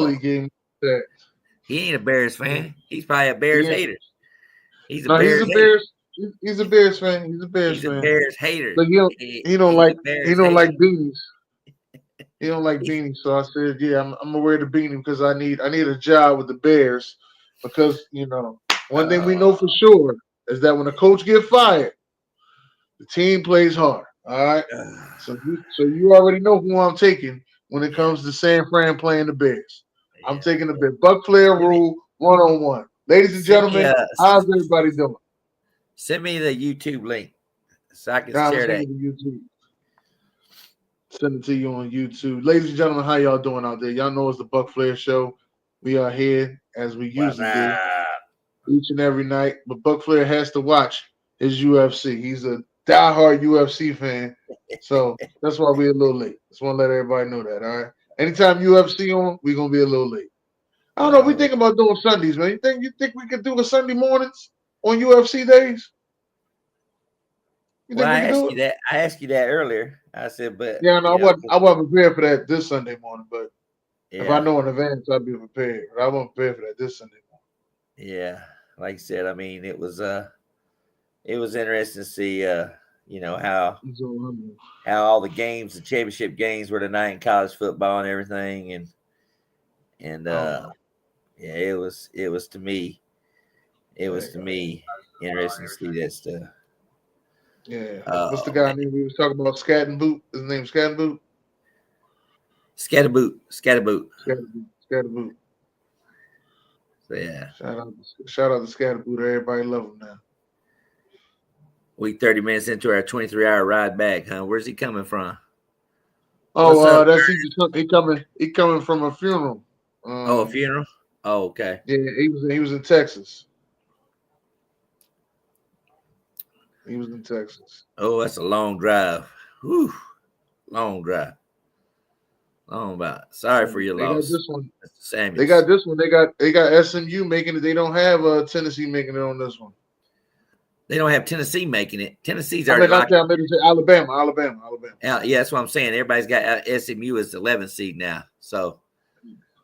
all he gave me that. He ain't a Bears fan. He's probably a Bears hater. He's a no, Bears he's a hater. Bears. He's a Bears fan. He's a Bears He's fan. a Bears hater. But he don't like beanies. He don't like beanies. So I said, yeah, I'm gonna wear the beanie because I need a job with the Bears because one thing we know for sure is that when a coach get fired, the team plays hard. All right. So you already know who I'm taking when it comes to San Fran playing the Bears. I'm taking the Bears. Buck Flair rule 1-on-1. Ladies and gentlemen, how's everybody doing? Send me the YouTube link so I can share that. YouTube. Send it to you on YouTube. Ladies and gentlemen, how y'all doing out there? Y'all know it's the Buck Flair Show. We are here as we usually do each and every night. But Buck Flair has to watch his UFC. He's a diehard UFC fan. So that's why we're a little late. Just want to let everybody know that, all right? Anytime UFC on, we're going to be a little late. I don't know. We think about doing Sundays, man. You think we could do a Sunday mornings on UFC days? Well, I asked you that earlier. I said, but yeah, no, I wasn't prepared for that this Sunday morning. But if I know in advance, I'd be prepared. But I wasn't prepared for that this Sunday morning. Yeah, like I said, I mean, it was interesting to see, how all the games, the championship games were tonight in college football and everything, and it was to me interesting to see that stuff. Yeah. What's the guy name we was talking about? Scatterboot. His name's Scatterboot. Scatterboot. So yeah. Shout out to Scatterboot. Everybody love him now. We 30 minutes into our 23-hour ride back, huh? Where's he coming from? That's he coming from a funeral. A funeral? Oh, okay. Yeah, he was in Texas. He was in Texas. Oh, that's a long drive. Whew. Long drive. Long about. Sorry for your loss. Got this one. Samuels. They got this one. They got SMU making it. They don't have Tennessee making it on this one. They don't have Tennessee making it. Tennessee's already locked. Alabama. Yeah, that's what I'm saying. Everybody's got SMU as the 11th seed now. So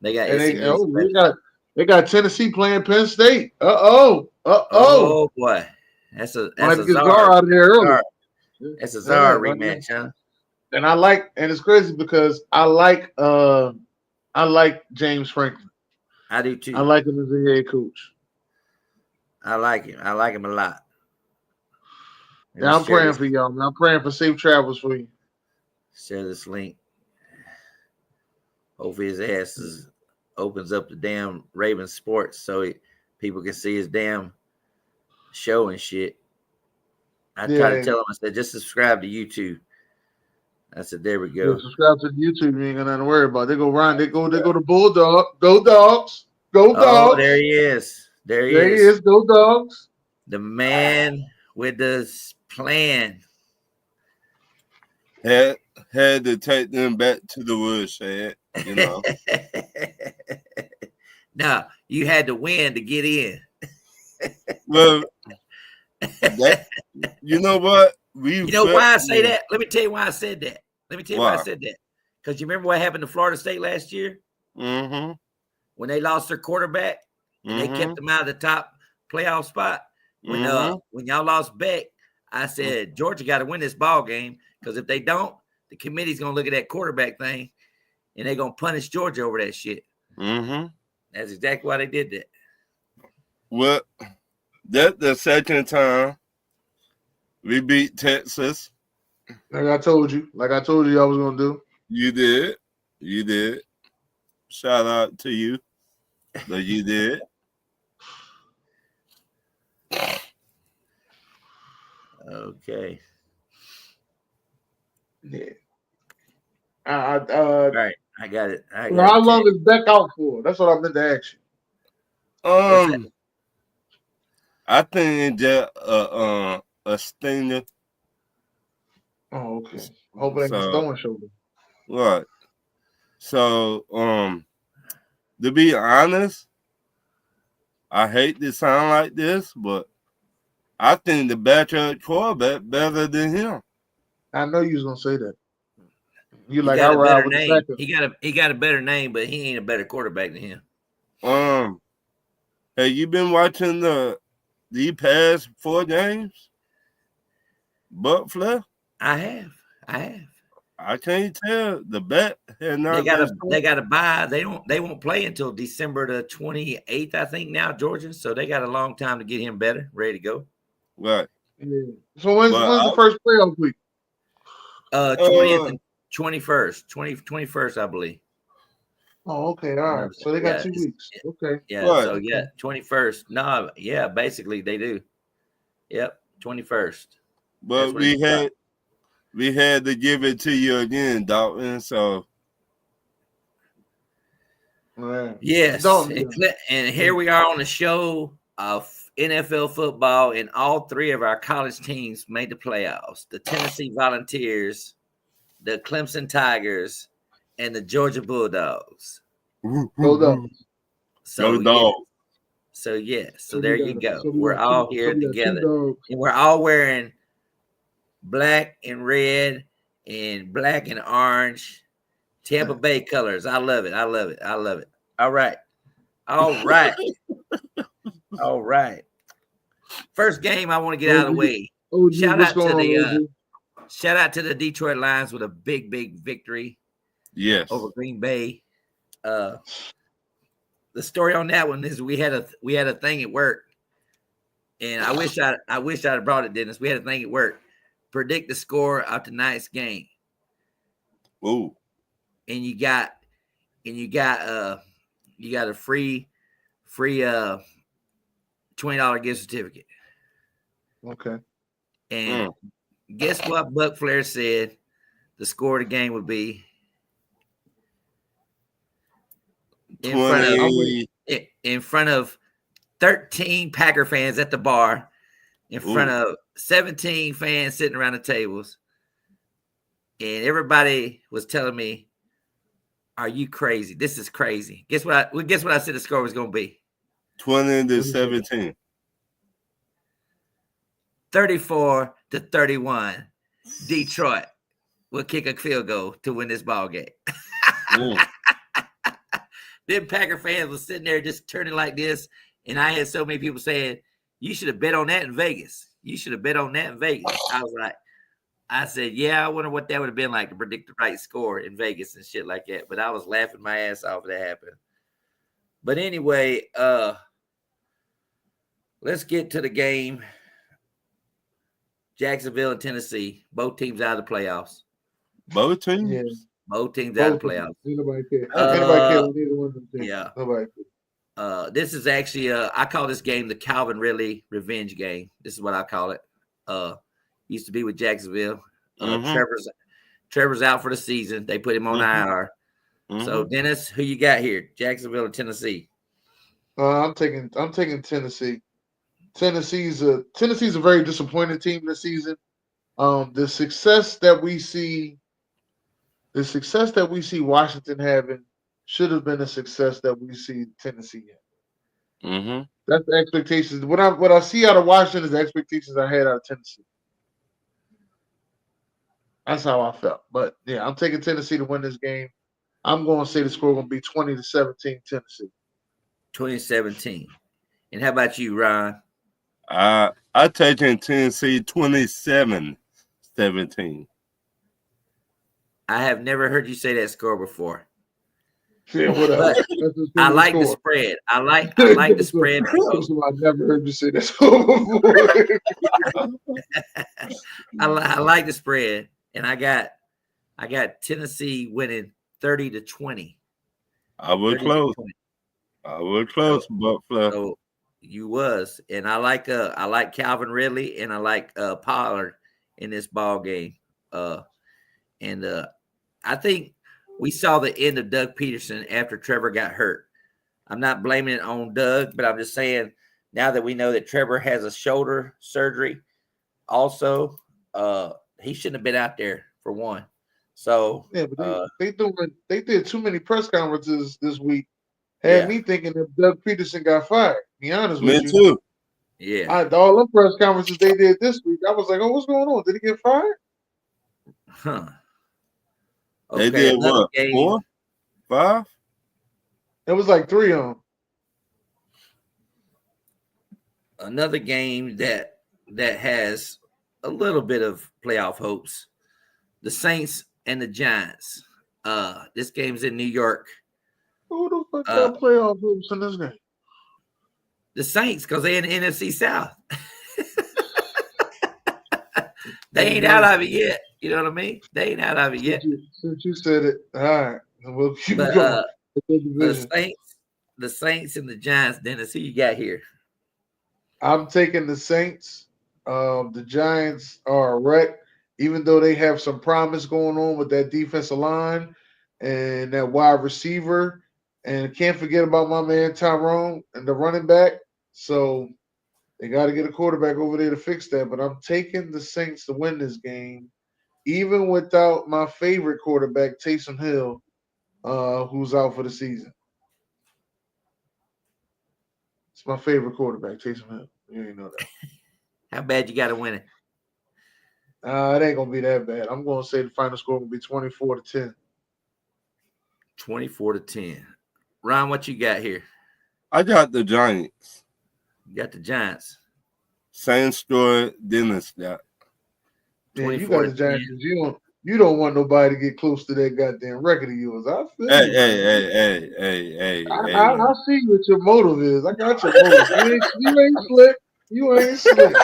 they got SMU. They got Tennessee playing Penn State. Oh boy. That's a Czar out of there early. That's a Czar rematch, huh? And it's crazy because I like James Franklin. I do too. I like him as a head coach. I like him. I like him a lot. Yeah, I'm praying for y'all, man. I'm praying for safe travels for you. Share this link. Hopefully his ass opens up the damn Raven Sports so people can see his damn show and shit. I try to tell him, I said, just subscribe to YouTube. I said, there we go. Subscribe to YouTube. You ain't got nothing to worry about. They go Ryan. They go to Bulldog. Go Dogs. Go Dogs. Oh, there he is. There he is. Go Dogs. The man with the plan. Had to take them back to the woodshed, No, you had to win to get in. Well, you know what? Why I say that? Let me tell you why I said that. Because you remember what happened to Florida State last year? Mm-hmm. When they lost their quarterback and they kept them out of the top playoff spot. When y'all lost Beck, I said Georgia got to win this ball game because if they don't, the committee's gonna look at that quarterback thing and they're gonna punish Georgia over that shit. Mm-hmm. That's exactly why they did that. Well, that's the second time we beat Texas. Like I told you I was gonna do. You did. Shout out to you. But you did. Okay. Yeah. All right, I got it. How long is Beck out for? That's what I meant to ask you. I think that a stinger. Oh, okay. Hope it ain't a stone shoulder. Right. So, to be honest, I hate to sound like this, but I think the backup quarterback better than him. I know you was gonna say that. You like I ride with the name. backup. He got a better name, but he ain't a better quarterback than him. Have you been watching the past 4 games? But Flair? I have. I can't tell. The bet has not they got to buy. They won't play until December the 28th, I think now, Georgia. So they got a long time to get him better, ready to go. Right. Yeah. So when's the first playoff week? 20th and 21st. 21st, I believe. Oh, okay. All right. So they got 2 weeks. Okay. Yeah. Right. So yeah, 21st. No, yeah, basically they do. Yep, 21st. But we had to give it to you again, Dalton. So right. Yes, and here we are on the show of NFL football, and all 3 of our college teams made the playoffs: the Tennessee Volunteers, the Clemson Tigers, and the Georgia Bulldogs. Go Dogs. So there you go. So we're all here together, and we're all wearing black and red and black and orange Tampa Bay colors. I love it. All right. First game I want to get out of the way. Shout out to the Detroit Lions with a big victory. Yes. Over Green Bay. The story on that one is we had a thing at work, and I wish I'd have brought it, Dennis. We had a thing at work. Predict the score of tonight's game. Ooh. And you got a free $20 gift certificate. Okay. And guess what Buck Flair said the score of the game would be? In front of 13 Packer fans at the bar, in front of 17 fans sitting around the tables. And everybody was telling me, "Are you crazy? This is crazy." Guess what I said the score was going to be? 20-17. 34-31. Detroit will kick a field goal to win this ball game. Them Packer fans was sitting there just turning like this, and I had so many people saying, "You should have bet on that in Vegas. You should have bet on that in Vegas." I said, "Yeah, I wonder what that would have been like to predict the right score in Vegas and shit like that." But I was laughing my ass off when that happened. But anyway, let's get to the game. Jacksonville and Tennessee, both teams out of the playoffs. Both teams? Yeah. Both teams out of the playoffs. Nobody cares. Anybody care with either one of them teams. Yeah. Nobody cares. This is actually, I call this game the Calvin Ridley revenge game. This is what I call it. Used to be with Jacksonville. Trevor's out for the season. They put him on IR. So, Dennis, who you got here? Jacksonville or Tennessee? I'm taking Tennessee. Tennessee's a very disappointing team this season. The success that we see Washington having should have been a success that we see Tennessee in. That's the expectations. What I see out of Washington is the expectations I had out of Tennessee. That's how I felt. But yeah, I'm taking Tennessee to win this game. I'm going to say the score going to be 20-17 Tennessee. 20-17. And how about you, Ron? I taking Tennessee 27-17. I have never heard you say that score before. Yeah, whatever. I like the spread. I like the spread. I never heard you say that score before. I like the spread, and I got Tennessee winning 30-20. I would close. But so you was, and I like Calvin Ridley, and I like Pollard in this ball game. And I think we saw the end of Doug Peterson after Trevor got hurt. I'm not blaming it on Doug, but I'm just saying now that we know that Trevor has a shoulder surgery, also, he shouldn't have been out there for one. So yeah, but they did too many press conferences this week. Had me thinking that Doug Peterson got fired. Be honest with you. Me too. Yeah. All the press conferences they did this week, I was like, "Oh, what's going on? Did he get fired?" Huh. They Okay, did another what? game. 4, 5? It was like 3 on. Another game that has a little bit of playoff hopes. The Saints and the Giants. This game's in New York. Who the fuck got playoff hopes in this game? The Saints, because they're in the NFC South. They ain't out of it yet. You know what I mean? They ain't out of it yet. Since you said it, all right. We'll keep But, going. The Saints and the Giants. Dennis, who you got here? I'm taking the Saints. The Giants are a wreck, even though they have some promise going on with that defensive line and that wide receiver. And can't forget about my man Tyrone and the running back. So they got to get a quarterback over there to fix that. But I'm taking the Saints to win this game, even without my favorite quarterback, Taysom Hill, who's out for the season. It's my favorite quarterback, Taysom Hill. You ain't know that. How bad you got to win it? It ain't gonna be that bad. I'm gonna say the final score will be 24-10. 24-10. Ron, what you got here? I got the Giants. You got the Giants. Same story Dennis got. Yeah, you got the Giants. You don't want nobody to get close to that goddamn record of yours. I feel you. Hey. I see what your motive is. I got your motive. You ain't slick. You ain't slick.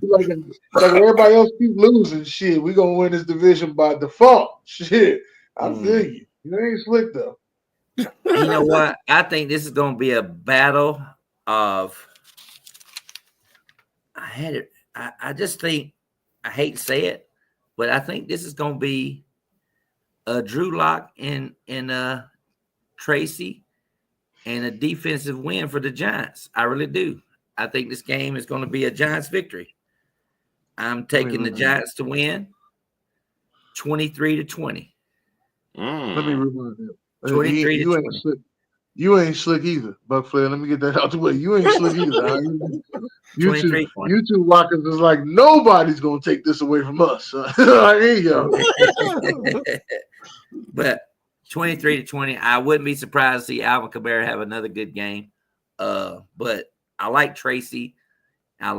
like everybody else keep losing. Shit, we gonna win this division by default. Shit, I feel you. You ain't slick though. You know what? I think this is gonna be a battle of. I just think, I hate to say it, but I think this is going to be a Drew Lock and Tracy and a defensive win for the Giants. I really do. I think this game is going to be a Giants victory. I'm taking the Giants to win 23-20. Let me remind you. 23-20. You ain't slick either, Buck Flair. Let me get that out the way. You ain't slick either. You two Rockets is like, nobody's gonna take this away from us. I hear you. But 23-20, I wouldn't be surprised to see Alvin Kamara have another good game. But I like Tracy. I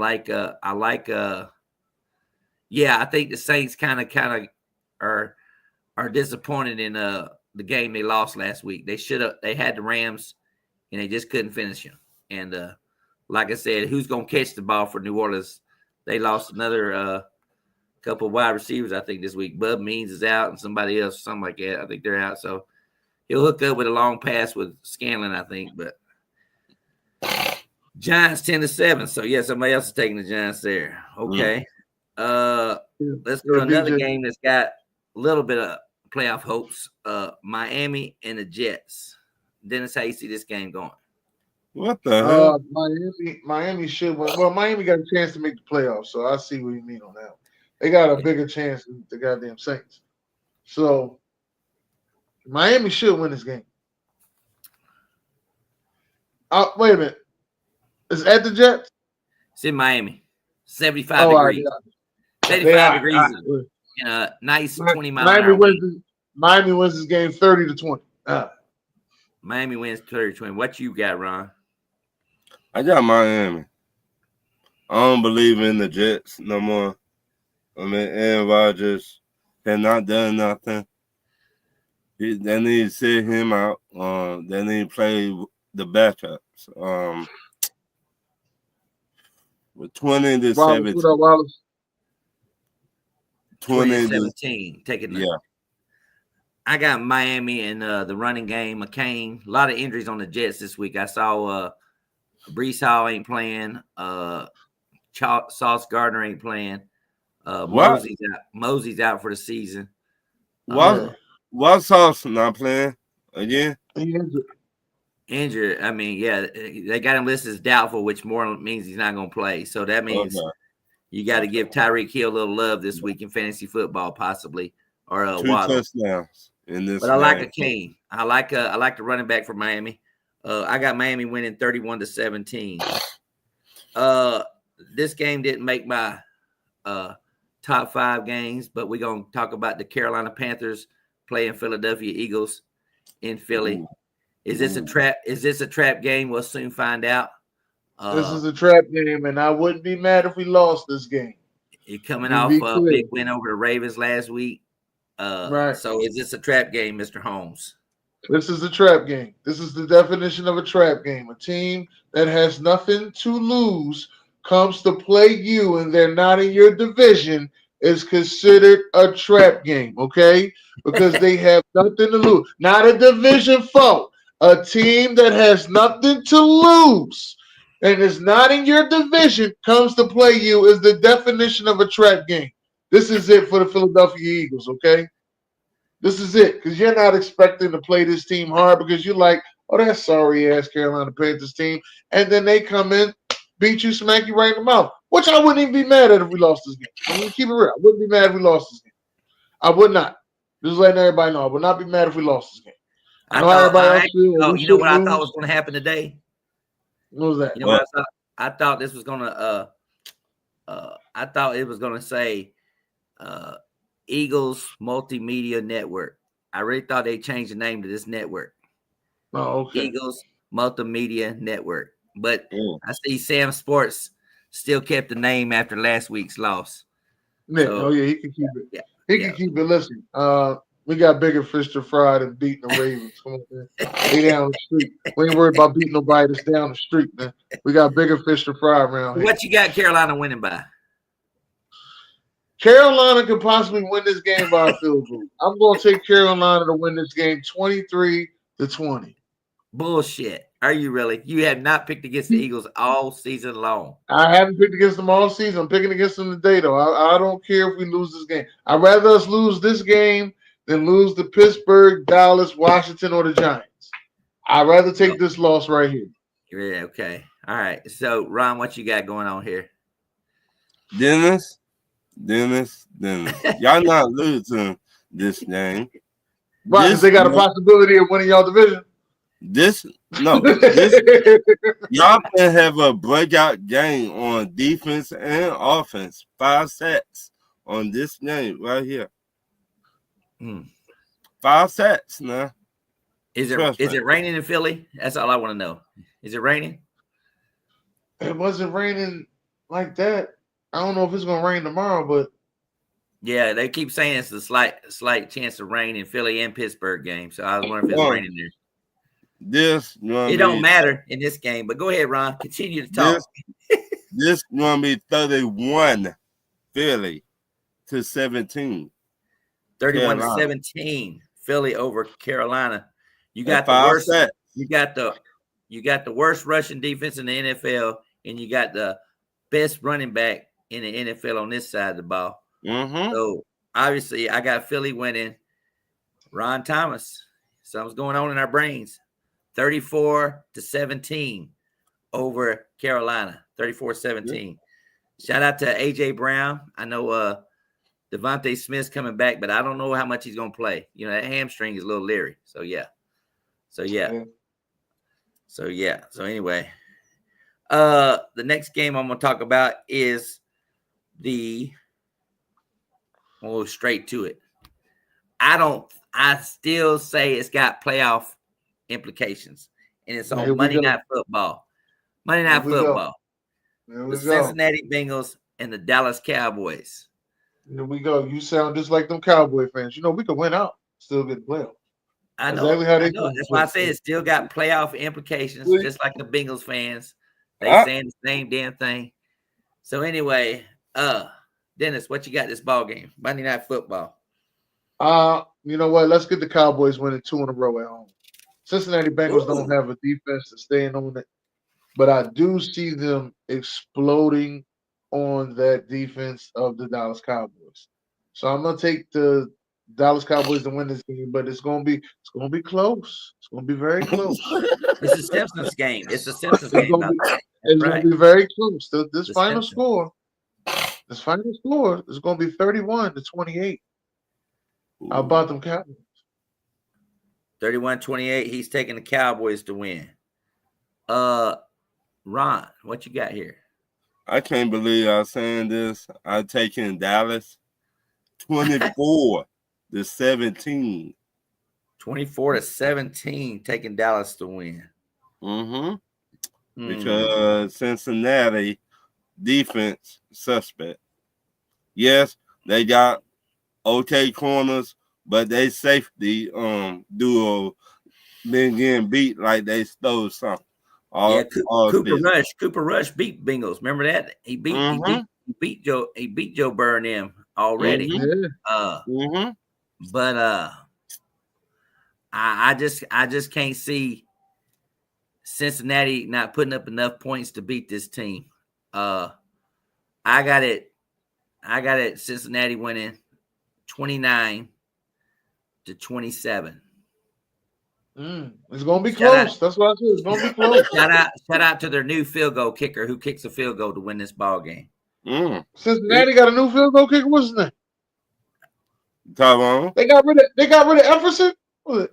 think the Saints kind of are disappointed in the game they lost last week. They had the Rams and they just couldn't finish them. And like I said, who's going to catch the ball for New Orleans? They lost another couple of wide receivers, I think, this week. Bub Means is out and somebody else, something like that. I think they're out. So he'll hook up with a long pass with Scanlon, I think. But Giants 10-7. So, yeah, somebody else is taking the Giants there. Okay. Let's go to another game that's got a little bit of playoff hopes. Miami and the Jets. Dennis, how you see this game going? What the hell? Miami should win. Well, Miami got a chance to make the playoffs, so I see what you mean on that. They got a bigger chance than the goddamn Saints. So Miami should win this game. Wait a minute. Is it at the Jets? It's in Miami. 75 degrees. 75 degrees. Nice 20-mile-an-hour. Miami wins this game 30-20. Miami wins 30-20. What you got, Ron? I got Miami. I don't believe in the Jets no more. I mean, Aaron Rodgers has not done nothing. They need to sit him out. They need to play the backups. With 20-17. What up, Wallace? 20-17. Taking the. Yeah. I got Miami and the running game. McCain. A lot of injuries on the Jets this week. I saw Brees Hall ain't playing. Sauce Gardner ain't playing. Mosey's out for the season. Why Sauce not playing again? Injured. I mean, yeah, they got him listed as doubtful, which more means he's not going to play. So that means you got to give Tyreek Hill a little love this week in fantasy football, possibly, or 2 touchdowns in this. But I like a Kane. I like the running back for Miami. I got Miami winning 31-17. This game didn't make my top 5 games, but we're gonna talk about the Carolina Panthers playing Philadelphia Eagles in Philly. Is this a trap? Is this a trap game? We'll soon find out. This is a trap game, and I wouldn't be mad if we lost this game. You're coming off a big win over the Ravens last week. Right. So is this a trap game, Mr. Holmes? This is a trap game. This is the definition of a trap game. A team that has nothing to lose comes to play you, and they're not in your division, is considered a trap game, okay? Because they have nothing to lose. Not a division foe. A team that has nothing to lose and is not in your division comes to play you is the definition of a trap game. This is it for the Philadelphia Eagles, okay? This is it, because you're not expecting to play this team hard because you're like, oh, that sorry-ass Carolina Panthers team. And then they come in, beat you, smack you right in the mouth, which I wouldn't even be mad at if we lost this game. I'm going to keep it real. I wouldn't be mad if we lost this game. I would not. Just letting everybody know. I would not be mad if we lost this game. I know everybody else feels. You know what I thought was going to happen today? What was that? You know what I thought? I thought this was going to I thought it was going to say Eagles Multimedia Network. I really thought they changed the name to this network. Oh, okay. Eagles Multimedia Network. But I see Sam Sports still kept the name after last week's loss. Yeah, so, he can keep it. Yeah, he can keep it. Listen, we got bigger fish to fry than beating the Ravens. Come on, man. They down the street. We ain't worried about beating nobody that's down the street, man. We got bigger fish to fry around here. What you got Carolina winning by? Carolina could possibly win this game by a field goal. I'm going to take Carolina to win this game 23-20. Bullshit. Are you really? You have not picked against the Eagles all season long. I haven't picked against them all season. I'm picking against them today, though. I don't care if we lose this game. I'd rather us lose this game than lose to Pittsburgh, Dallas, Washington, or the Giants. I'd rather take this loss right here. Yeah, okay. All right. So, Ron, what you got going on here? Dennis. Y'all not losing this game. Right, because they got a possibility of winning y'all division. Y'all can have a breakout game on defense and offense. 5 sacks on this game right here. 5 sacks now. Is it raining in Philly? That's all I want to know. Is it raining? It wasn't raining like that. I don't know if it's gonna rain tomorrow, but yeah, they keep saying it's a slight chance of rain in Philly and Pittsburgh game. So I was wondering if it's raining there. It don't matter in this game, but go ahead, Ron. Continue to talk. This gonna be 31 Philly to 17. 31-17 Philly over Carolina. You got the worst. You got the worst rushing defense in the NFL, and you got the best running back in the NFL on this side of the ball. So obviously, I got Philly winning. Ron Thomas, something's going on in our brains. 34-17 over Carolina. 34-17. Shout out to AJ Brown. I know Devontae Smith's coming back, but I don't know how much he's gonna play. You know, that hamstring is a little leery. So anyway, the next game I'm gonna talk about is we'll go straight to it. I still say it's got playoff implications, and it's on Monday Night Football. Monday Night Football. The Cincinnati Bengals and the Dallas Cowboys. Here we go. You sound just like them Cowboy fans. You know, we could win out, still get playoff. I know. Exactly how they do. That's why I say it still got playoff implications, just like the Bengals fans. They saying the same damn thing. So anyway, Dennis, what you got this ball game? Monday Night Football. You know what? Let's get the Cowboys winning 2 in a row at home. Cincinnati Bengals don't have a defense to stand on it, but I do see them exploding on that defense of the Dallas Cowboys. So I'm gonna take the Dallas Cowboys to win this game, but it's gonna be close. It's gonna be very close. It's a Simpsons game. It's a Simpsons game. It's gonna be very close. This final score is gonna be 31-28. How about them Cowboys? 31-28. He's taking the Cowboys to win. Ron, what you got here? I can't believe I'm saying this. I'm taking Dallas 24-17. 24-17, taking Dallas to win. Because Cincinnati defense suspect. Yes, they got okay corners, but they safety duo been getting beat like they stole something. Cooper Rush beat Bengals. Remember that? He beat Joe Burrow already. But I just can't see Cincinnati not putting up enough points to beat this team. I got it Cincinnati winning 29-27. It's gonna be close. That's what I said. It's gonna be close. Shout out to their new field goal kicker who kicks a field goal to win this ball game. Cincinnati got a new field goal kicker. What's his name? Tyrone. They got rid of Everson.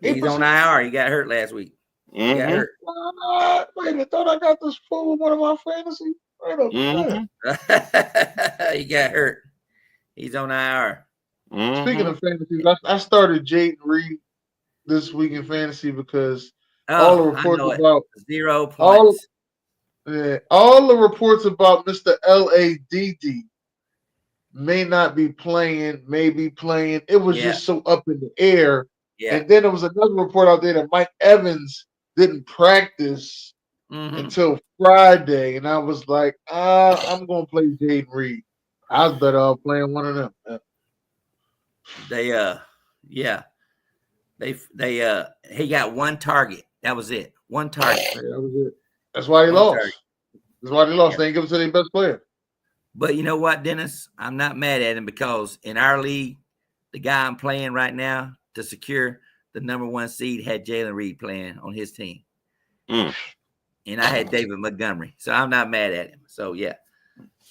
He's on IR. He got hurt last week. He got hurt. Wait a minute, thought I got this fool with one of my fantasy. He got hurt. He's on IR. Speaking of fantasy, I started Jaden Reed this week in fantasy because all the reports about 0 points. All the reports about Mr. LADD may not be playing, may be playing. It was just so up in the air. Yeah. And then there was another report out there that Mike Evans didn't practice until Friday. And I was like, I'm going to play Jaden Reed. I was better off playing one of them. He got one target. That was it. One target. That was it. That's why he lost. That's why they lost. They ain't give it to their best player. But you know what, Dennis? I'm not mad at him because in our league, the guy I'm playing right now to secure the number 1 seed had Jalen Reed playing on his team. And I had David Montgomery. So I'm not mad at him. So, yeah.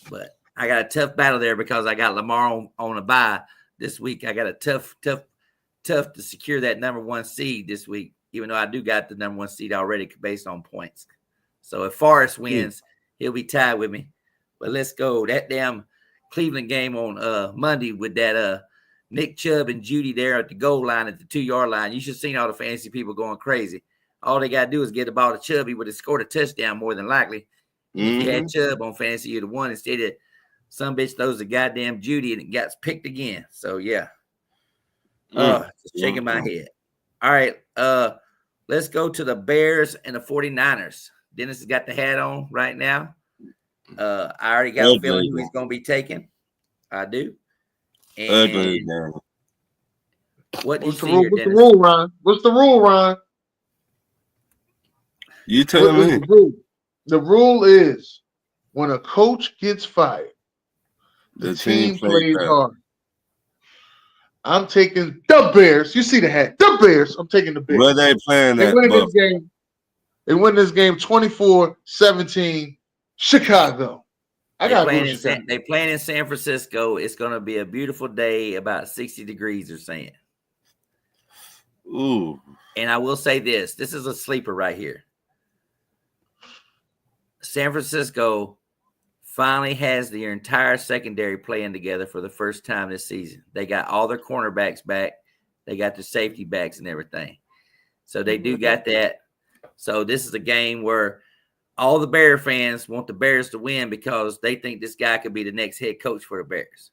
But I got a tough battle there because I got Lamar on a bye this week. I got a tough to secure that number 1 seed this week, even though I do got the number 1 seed already based on points. So if Forrest wins, he'll be tied with me. But let's go. That damn Cleveland game on Monday with that Nick Chubb and Judy there at the goal line at the 2-yard line. You should have seen all the fantasy people going crazy. All they got to do is get the ball to Chubb. He would have scored a touchdown more than likely. If you had Chubb on fantasy, you'd have won. Instead of some bitch throws the goddamn Judy and it got picked again. So, yeah. Just shaking my head. All right. Let's go to the Bears and the 49ers. Dennis has got the hat on right now. I already got a feeling who he's going to be taking. I do. And what's the rule, Ron? What's the rule, Ron? You tell me. The rule is when a coach gets fired, the team plays hard. I'm taking the Bears. You see the hat. The Bears. I'm taking the Bears. Where they playing at? They win this game 24-17. Chicago. They playing in San Francisco. It's going to be a beautiful day, about 60 degrees, they're saying. Ooh. And I will say this. This is a sleeper right here. San Francisco finally has their entire secondary playing together for the first time this season. They got all their cornerbacks back. They got their safety backs and everything. So they do got that. So this is a game where all the Bear fans want the Bears to win because they think this guy could be the next head coach for the Bears.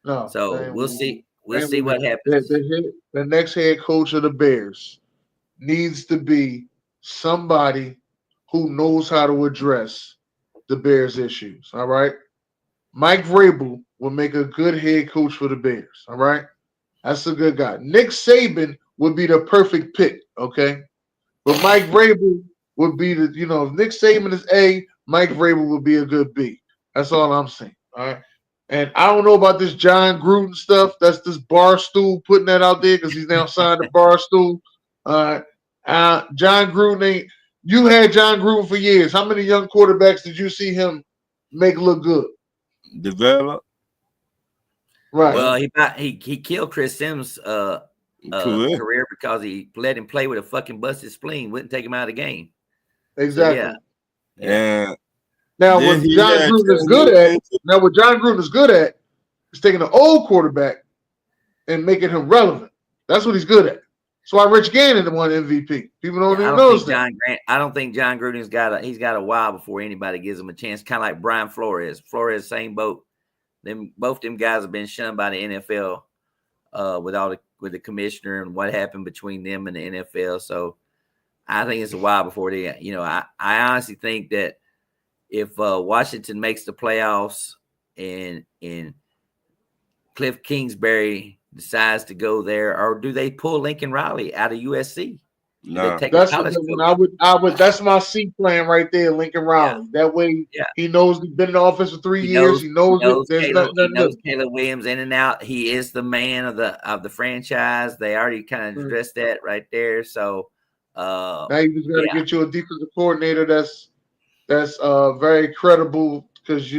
No, so we'll see. We'll see what happens. The next head coach of the Bears needs to be somebody who knows how to address the Bears' issues. All right. Mike Vrabel will make a good head coach for the Bears. All right. That's a good guy. Nick Saban would be the perfect pick. Okay. But Mike Vrabel would be if Nick Saban is A, Mike Vrabel would be a good B. That's all I'm saying. All right. And I don't know about this John Gruden stuff. That's this Barstool putting that out there because he's now signed to Barstool. John Gruden ain't. You had John Gruden for years. How many young quarterbacks did you see him make look good? Develop. Right. Well, he killed Chris Sims' career because he let him play with a fucking busted spleen. Wouldn't take him out of the game. Exactly. So, yeah. Now, what John Gruden is good at is taking an old quarterback and making him relevant. That's what he's good at. That's why Rich Gannon won MVP. People don't even know that. I don't think John Gruden's got a while before anybody gives him a chance. Kind of like Brian Flores. Flores, same boat. Both them guys have been shunned by the NFL with the commissioner and what happened between them and the NFL. So I think it's a while before they. I honestly think that if Washington makes the playoffs and Cliff Kingsbury decides to go there, or do they pull Lincoln Riley out of USC? No, that's my C plan right there, Lincoln Riley. Yeah. That way, he knows he's been in the office for 3 years. He knows Caleb Williams in and out. He is the man of the franchise. They already kind of addressed that right there. So now you just got to get you a defensive coordinator that's very credible. Because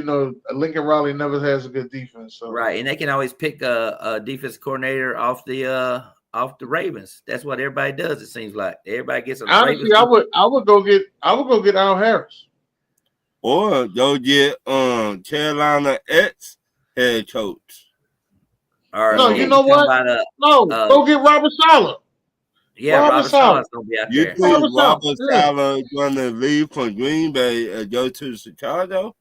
Lincoln Riley never has a good defense, so. Right, and they can always pick a defense coordinator off the Ravens. That's what everybody does. It seems like everybody gets a. Honestly, I would go get Al Harris, or go get Carolina ex head coach. No, you know what? Go get Robert Saleh. Yeah, Robert Saleh's gonna be out there. You think Robert Saleh is going to leave from Green Bay and go to Chicago?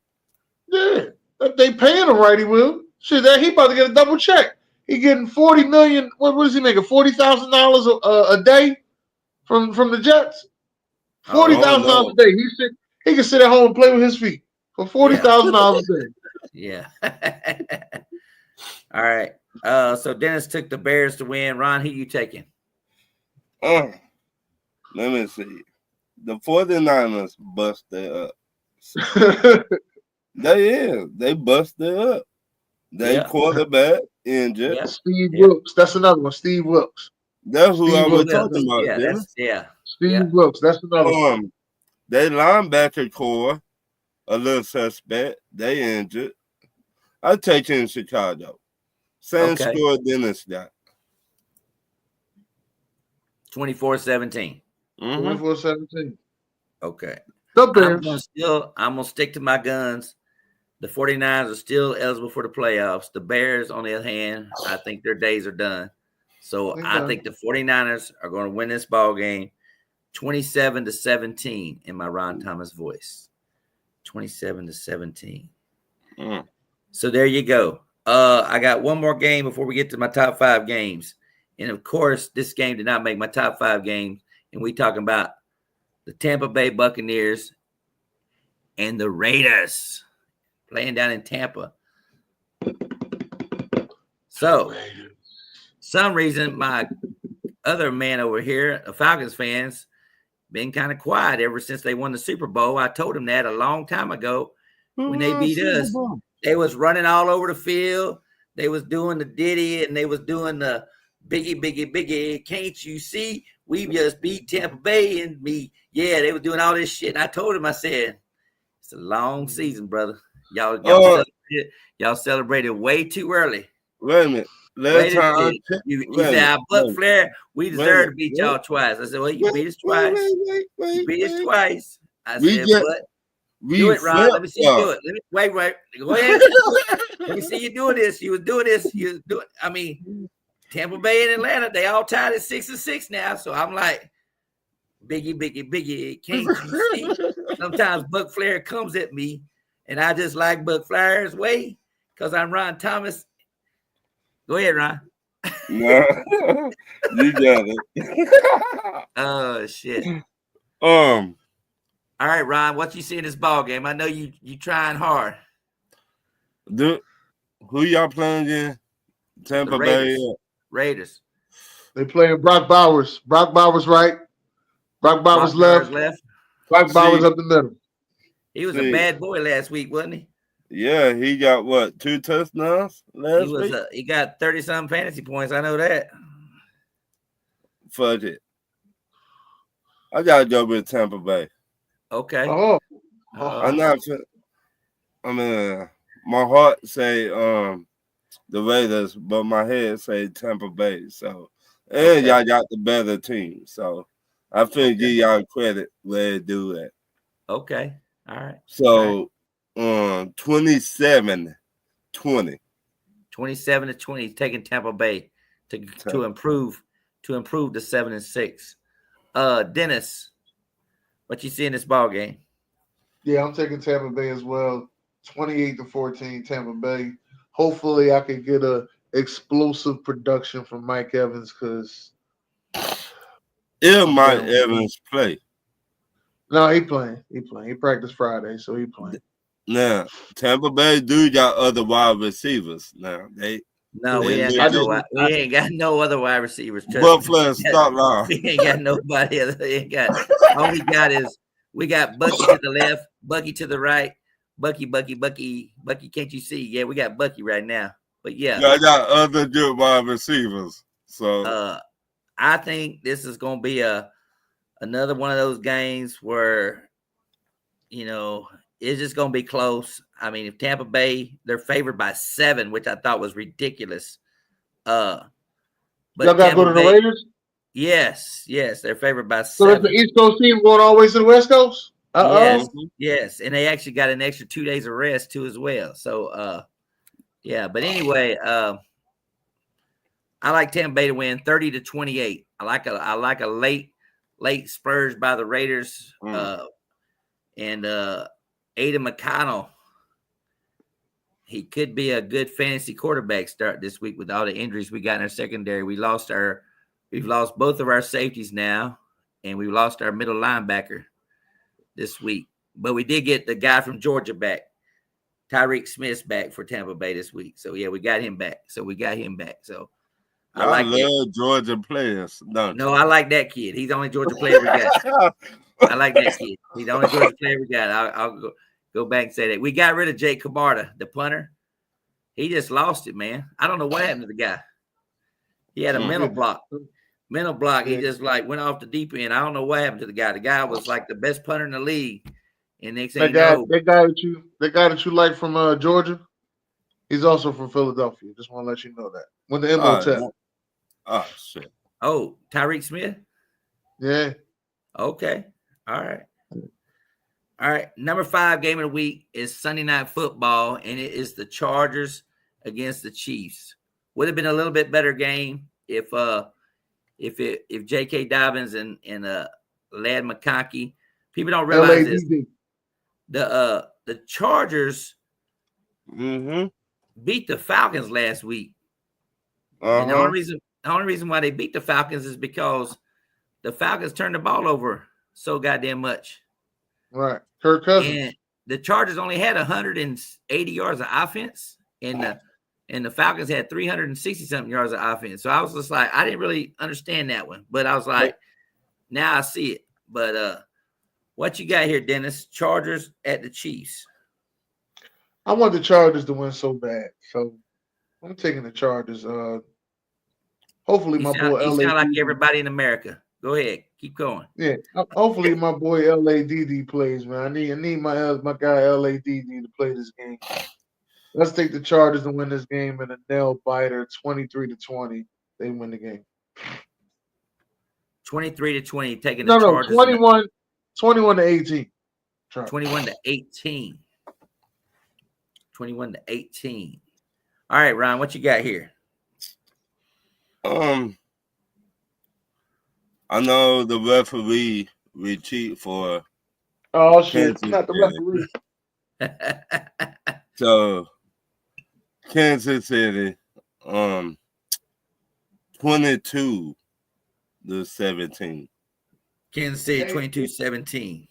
Yeah, if they paying him right, he will. Shit, he about to get a double check. He getting $40 million. What is he making? $40,000 a day from the Jets. $40,000 a day. He can sit at home and play with his feet for $40,000 a day. Yeah. All right. So Dennis took the Bears to win. Ron, who you taking? Let me see. The 49ers busted up. They busted up. They quarterback injured. Yeah. Steve Wilkes. That's another one. Steve Wilkes. That's who I was talking about. Steve Wilkes. That's another one. They linebacker core, a little suspect. They injured. I take in Chicago. Same score Dennis got. 24-17. 24-17. Okay. The Bears. I'm gonna stick to my guns. The 49ers are still eligible for the playoffs. The Bears, on the other hand, I think their days are done. So I think the 49ers are going to win this ball game 27-17 in my Ron Thomas voice. 27-17. So there you go. I got one more game before we get to my top 5 games. And of course, this game did not make my top 5 games. And we talking about the Tampa Bay Buccaneers and the Raiders playing down in Tampa. So, some reason, my other man over here, a Falcons fans, been kind of quiet ever since they won the Super Bowl. I told him that a long time ago when they beat us. They was running all over the field. They was doing the Diddy and they was doing the Biggie, Biggie, Biggie. Can't you see? We just beat Tampa Bay and me. Yeah, they were doing all this shit. And I told him, I said, it's a long season, brother. Y'all celebrated way too early. Wait a minute. Last time you said, Buck Flair, we deserve to beat y'all twice. I said, well, you beat us twice. You beat us twice. I said, but do it, Ron. Let me see you do it. Wait. Go ahead. Let me see you doing this. You was doing this. I mean, Tampa Bay and Atlanta, they all tied at 6-6 now. So I'm like, Biggie, Biggie, Biggie, can't you see? Sometimes Buck Flair comes at me, and I just like Buck Flair's way because I'm Ron Thomas. Go ahead, Ron. No, you got it. Oh, shit. All right, Ron, what you see in this ball game? I know you trying hard. Who y'all playing again? Tampa Bay. Raiders. They playing Brock Bowers. Brock Bowers right. Brock Bowers left. Brock Bowers up the middle. He was a bad boy last week, wasn't he? Yeah, he got what, 2 touchdowns last week? He got 30-something fantasy points. I know that. Fudge it. I gotta go with Tampa Bay. Okay. I'm not. I mean, my heart say the Raiders, but my head say Tampa Bay. So, and y'all got the better team. So, I feel give y'all credit where they do that. Okay. All right. So, 27-20. 27-20, taking Tampa Bay to improve to 7-6. Dennis, what you see in this ball game? Yeah, I'm taking Tampa Bay as well. 28-14, Tampa Bay. Hopefully, I can get a explosive production from Mike Evans because Mike Evans play. No, he playing. He practiced Friday, so he playing. Now, Tampa Bay do got other wide receivers. Now we ain't got no other wide receivers. But Flair, stop lying. We ain't got nobody else. All we got is we got Bucky to the left, Bucky to the right, Bucky. Can't you see? Yeah, we got Bucky right now. But yeah, I got other good wide receivers. So I think this is gonna be another one of those games where it's just gonna be close. I mean, if Tampa Bay, they're favored by 7, which I thought was ridiculous. But y'all gotta go to the Raiders? Yes, they're favored by 7. So it's the East Coast team going all the way to the West Coast? Yes, and they actually got an extra 2 days of rest too as well. So yeah, but anyway, I like Tampa Bay to win 30-28. I like a late Spurs by the Raiders. And Aiden McConnell, he could be a good fantasy quarterback start this week with all the injuries we got in our secondary. We've lost both of our safeties now, and we've lost our middle linebacker this week. But we did get the guy from Georgia back, Tyreek Smith's back for Tampa Bay this week. So yeah, we got him back. So I love Georgia players. No, I like that kid. He's the only Georgia player we got. I like that kid. He's the only Georgia player we got. I'll go back and say that. We got rid of Jake Camarda, the punter. He just lost it, man. I don't know what happened to the guy. He had a mental block. He just went off the deep end. I don't know what happened to the guy. The guy was like the best punter in the league. And next thing that guy that you like from Georgia, he's also from Philadelphia. Just want to let you know that. When the Imhotep. Oh shit. Oh, Tyreek Smith? Yeah. Okay. All right. Number 5 game of the week is Sunday Night Football, and it is the Chargers against the Chiefs. Would have been a little bit better game if J.K. Dobbins and Lad McConkey. People don't realize this. The Chargers beat the Falcons last week. And the only reason why they beat the Falcons is because the Falcons turned the ball over so goddamn much. Right. Kirk Cousins. And the Chargers only had 180 yards of offense, and the Falcons had 360-something yards of offense. So I was just like, I didn't really understand that one. But I was like, now I see it. But what you got here, Dennis? Chargers at the Chiefs. I want the Chargers to win so bad. So I'm taking the Chargers. Hopefully my boy LADD. You sound like everybody in America. Go ahead. Keep going. Yeah. Hopefully my boy LADD plays, man. I need my guy LADD to play this game. Let's take the Chargers to win this game in a nail biter, 23-20. They win the game. 23-20, taking the Chargers. 21-18. 21-18. 21-18. All right, Ron, what you got here? I know the referee we cheat for. Oh shit! It's not the referee. So Kansas City, 22-17. Kansas City 22-17.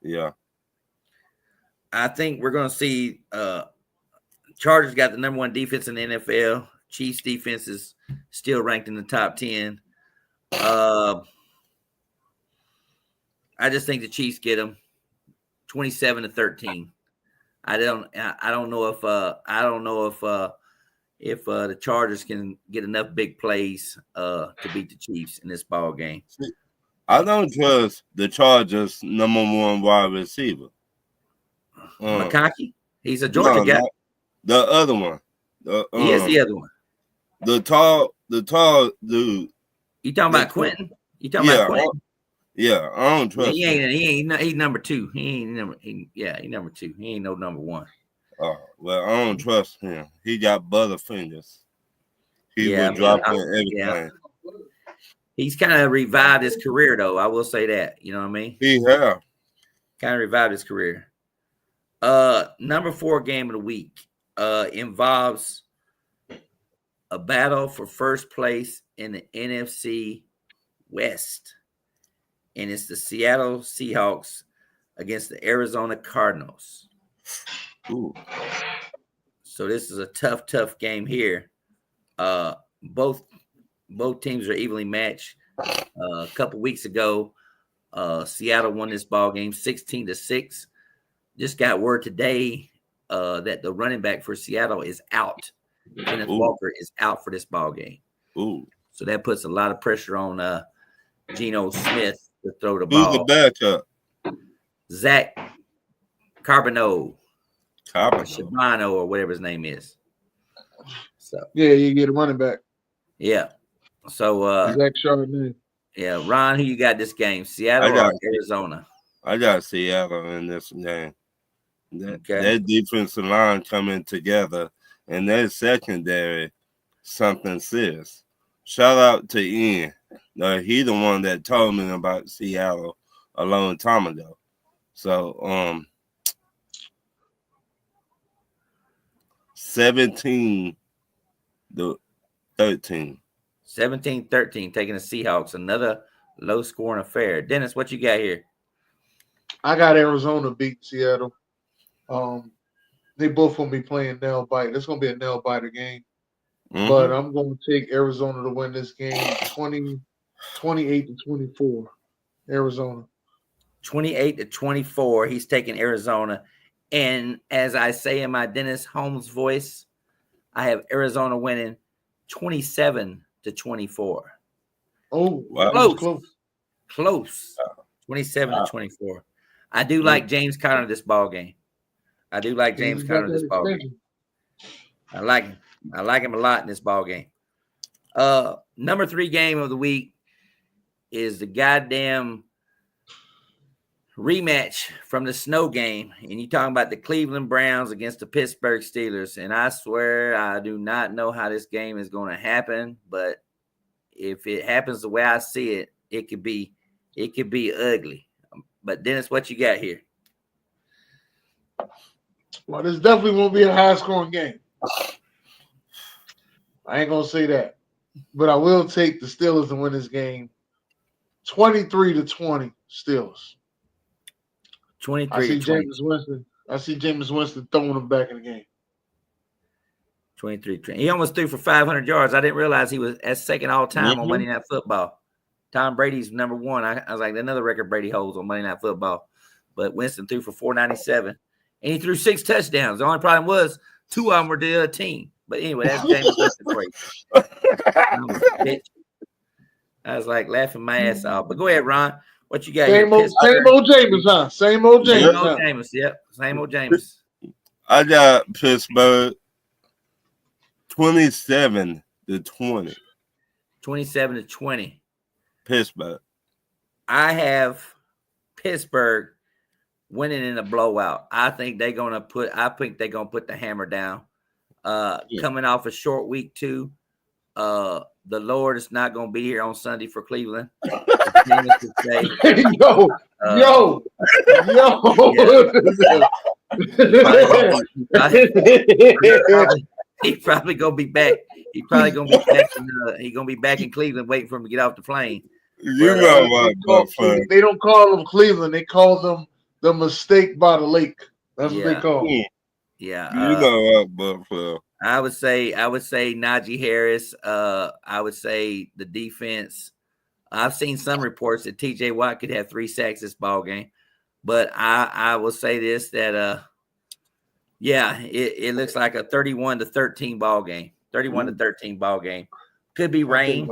Yeah. I think we're going to see Chargers got the number 1 defense in the NFL. Chiefs defense is still ranked in the top 10. I just think the Chiefs get them 27-13. I don't know if the Chargers can get enough big plays to beat the Chiefs in this ball game. I don't trust the Chargers' number 1 wide receiver. McConkey? He's a Georgia guy. The other one. He is the other one. The tall dude. You talking about Quentin? You talking about Quentin? Yeah, I don't trust him. He's number two. He number two. He ain't no number one. Oh, well, I don't trust him. He got butterfingers. He was dropping everything. Yeah. He's kind of revived his career, though. I will say that. You know what I mean? He have. Kind of revived his career. Number 4 game of the week involves a battle for first place in the NFC West. And it's the Seattle Seahawks against the Arizona Cardinals. Ooh. So this is a tough game here. Both teams are evenly matched. A couple weeks ago, Seattle won this ball game 16-6. Just got word today that the running back for Seattle is out. Kenneth Walker is out for this ball game. Ooh. So that puts a lot of pressure on Geno Smith to throw the ball. Who's the backup? Zach Carbonneau. Shabano or whatever his name is. So yeah, you get a running back. Yeah. So Zach Charbonnet. Yeah, Ron, who you got this game? Seattle or Arizona? I got Seattle in this game. That defensive line coming together and that secondary, something serious. Shout out to Ian. He the one that told me about Seattle a long time ago. So 17-13. 17-13, taking the Seahawks. Another low-scoring affair. Dennis, what you got here? I got Arizona beat Seattle. They both gonna be playing nail bite. It's gonna be a nail biter game. Mm-hmm. But I'm gonna take Arizona to win this game 28-24. Arizona. 28-24. He's taking Arizona. And as I say in my Dennis Holmes voice, I have Arizona winning 27-24. Oh, wow. Close. 27-24. I do like James Conner this ball game. I like him a lot in this ball game. Number 3 game of the week is the goddamn rematch from the snow game. And you're talking about the Cleveland Browns against the Pittsburgh Steelers. And I swear I do not know how this game is going to happen. But if it happens the way I see it, it could be ugly. But Dennis, what you got here? Well, this definitely won't be a high-scoring game. I ain't gonna say that, but I will take the Steelers to win this game, 23-20. Steelers. 23. I see Jameis Winston throwing them back in the game. 23. He almost threw for 500 yards. I didn't realize he was at second all time on Monday Night Football. Tom Brady's number 1. I was like, another record Brady holds on Monday Night Football. But Winston threw for 497. And he threw 6 touchdowns. The only problem was 2 of them were the other team. But anyway, that's James Winston for you. I was like laughing my ass off. But go ahead, Ron. What you got? Same old Jameis, huh? Same old Jameis. Yep. Same old Jameis. I got Pittsburgh 27-20. 27-20. Pittsburgh. I have Pittsburgh winning in a blowout. I think they're gonna put the hammer down. Coming off a short week too. The Lord is not gonna be here on Sunday for Cleveland. Yo. He's probably gonna be back. He's probably gonna be back. He's gonna be back in Cleveland, waiting for him to get off the plane. You know what? They don't call them Cleveland. They call them the mistake by the lake. That's what they call them. Yeah. You know what, Buffalo? I would say Najee Harris. I would say the defense. I've seen some reports that TJ Watt could have 3 sacks this ball game, but I will say this that it looks like a 31-13 ball game. 31-13 ball game. Could be rain.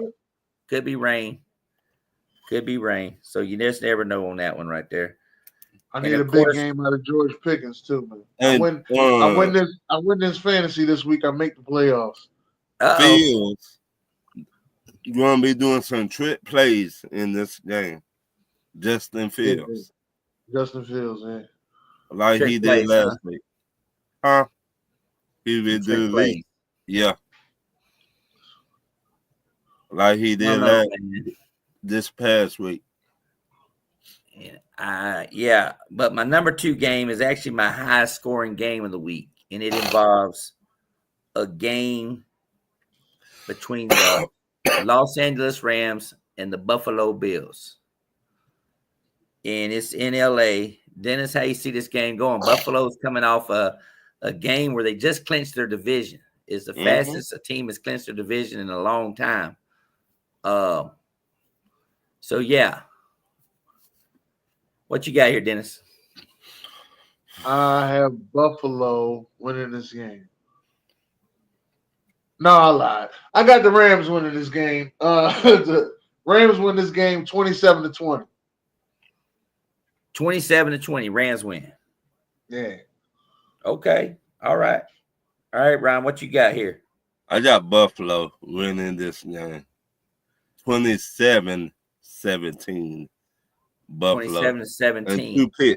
So you just never know on that one right there. I need a big game out of George Pickens too, man. I win this fantasy this week. I make the playoffs. Fields, you're gonna be doing some trick plays in this game. Justin Fields. Justin Fields, man. Like Trick he did plays, last week. Huh? He would do plays. yeah. Like he did this past week. Yeah, but my number 2 game is actually my highest scoring game of the week, and it involves a game between the Los Angeles Rams and the Buffalo Bills. And it's in LA. Dennis, how you see this game going? Buffalo's coming off a game where they just clinched their division. It's the fastest a team has clinched their division in a long time. So yeah. What you got here, Dennis? I have Buffalo winning this game. No, I lied. I got the Rams winning this game. The Rams win this game 27-20. 27-20. Rams win. Yeah. Okay. All right. All right, Ryan, what you got here? I got Buffalo winning this game. 27-17. Buffalo. 27-17.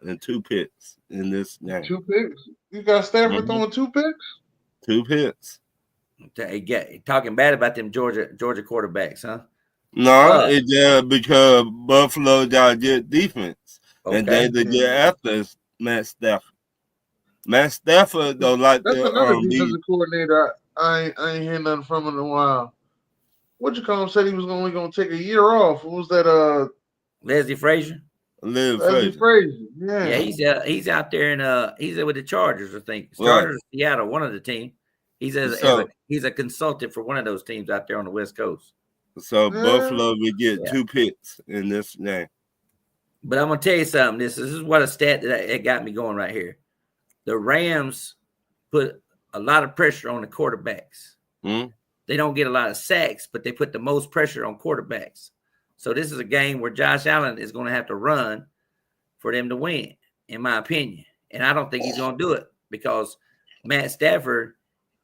And two picks in this game. 2 picks? You got Stafford throwing 2 picks? 2 picks. Talking bad about them Georgia quarterbacks, huh? No, it's because Buffalo got good defense. Okay. And they get after Matt Stafford. Matt Stafford though, like that's another defensive coordinator. I ain't hear nothing from him in a while. What you call him? Said he was only going to take a year off. What was that? Leslie Frazier. Leslie Frazier. Yeah, he's out there and he's with the Chargers. I think Chargers, Seattle, one of the team. He's a consultant for one of those teams out there on the West Coast. So Buffalo would get 2 picks in this game. But I'm gonna tell you something. This is what a stat that got me going right here. The Rams put a lot of pressure on the quarterbacks. They don't get a lot of sacks, but they put the most pressure on quarterbacks. So this is a game where Josh Allen is going to have to run for them to win, in my opinion. And I don't think he's going to do it because Matt Stafford,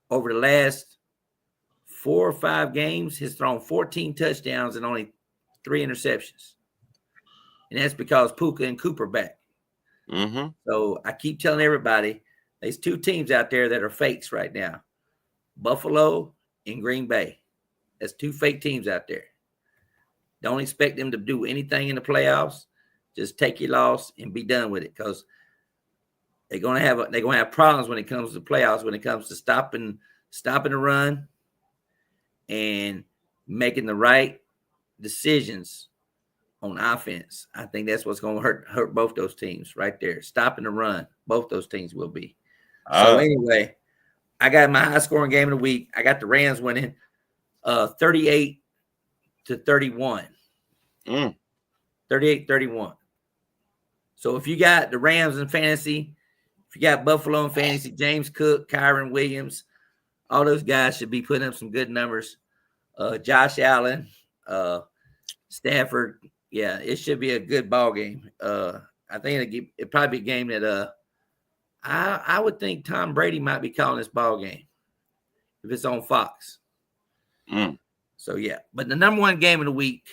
over the last 4 or 5 games, has thrown 14 touchdowns and only 3 interceptions. And that's because Puka and Cooper back. So I keep telling everybody, there's 2 teams out there that are fakes right now. Buffalo and Green Bay. That's 2 fake teams out there. Don't expect them to do anything in the playoffs. Just take your loss and be done with it because they're gonna have problems when it comes to playoffs, when it comes to stopping the run and making the right decisions on offense. I think that's what's gonna hurt both those teams right there. Stopping the run, both those teams will be. So anyway, I got my high scoring game of the week. I got the Rams winning 38-31. 38-31. So if you got the Rams in fantasy, if you got Buffalo in fantasy, James Cook, Kyron Williams, all those guys should be putting up some good numbers. Josh Allen, Stafford. Yeah, it should be a good ball game. I think it'd probably be a game that I would think Tom Brady might be calling this ball game if it's on Fox. So yeah, but the number 1 game of the week.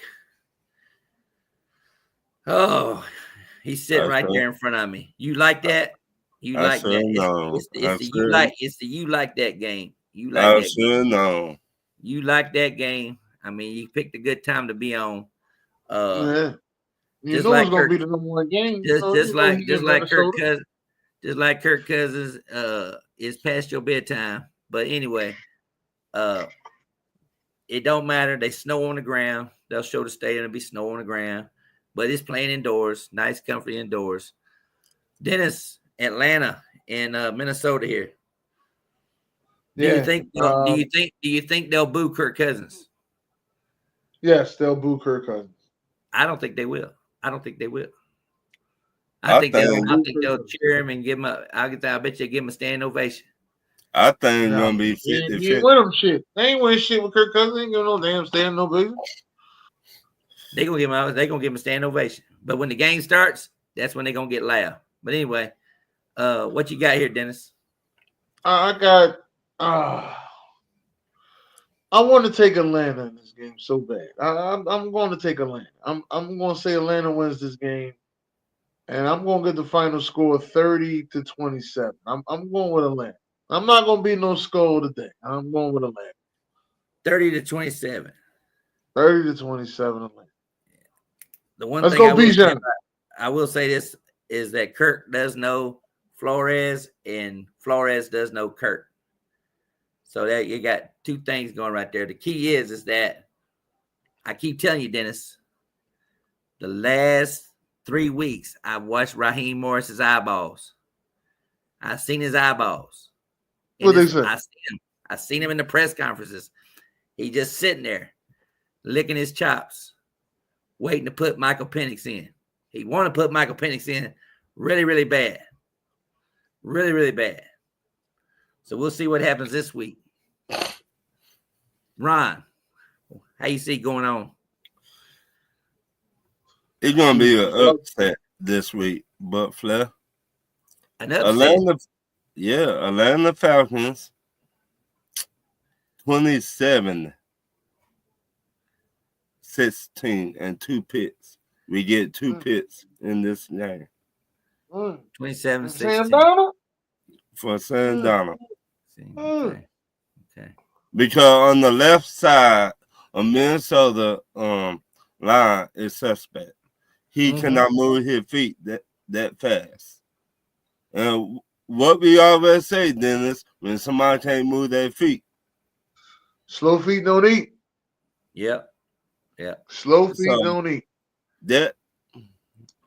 Oh, he's sitting right there in front of me. You like that? You like that? It's the you like that game. You like that game. You like that game. I mean, you picked a good time to be on. You know it's gonna be the number 1 game. Just like Kirk Cousins, it's past your bedtime. But anyway, it don't matter. They snow on the ground. They'll show the stadium. It'll be snow on the ground. But it's playing indoors, nice, comfy indoors. Dennis, Atlanta, and Minnesota here. Do you think they'll boo Kirk Cousins? Yes, they'll boo Kirk Cousins. I don't think they will. I think they'll cheer him and give him I bet you give him a standing ovation. I think it's gonna be 50-50. He ain't win them shit. They ain't win shit with Kirk Cousins. They ain't gonna no damn standing ovation. They're gonna give him a standing ovation. But when the game starts, that's when they're gonna get loud. But anyway, what you got here, Dennis? I got I want to take Atlanta in this game so bad. I'm going to take Atlanta. I'm going to say Atlanta wins this game, and I'm going to get the final score 30-27. I'm going with Atlanta. I'm not going to be no score today. I'm going with Atlanta. 30-27. 30-27 Atlanta. The one Let's thing go, I will say this is that Kirk does know Flores, and Flores does know Kirk. So that you got two things going right there. The key is that I keep telling you, Dennis, the last 3 weeks I've watched Raheem Morris's eyeballs. I've seen his eyeballs. What they say? I seen him in the press conferences. He just sitting there, licking his chops, waiting to put Michael Penix in. He want to put Michael Penix in really, really bad. Really, really bad. So we'll see what happens this week. Ron, how you see going on? It's gonna be an upset this week, but Flair. An upset. Atlanta Falcons 27-16 and 2 picks. We get 2 picks in this game. 27-16 for Sam Donald. Okay. Because on the left side of Minnesota line is suspect. He cannot move his feet that fast. And what we always say, Dennis, when somebody can't move their feet. Slow feet don't eat. Yep. Slow feet don't eat. That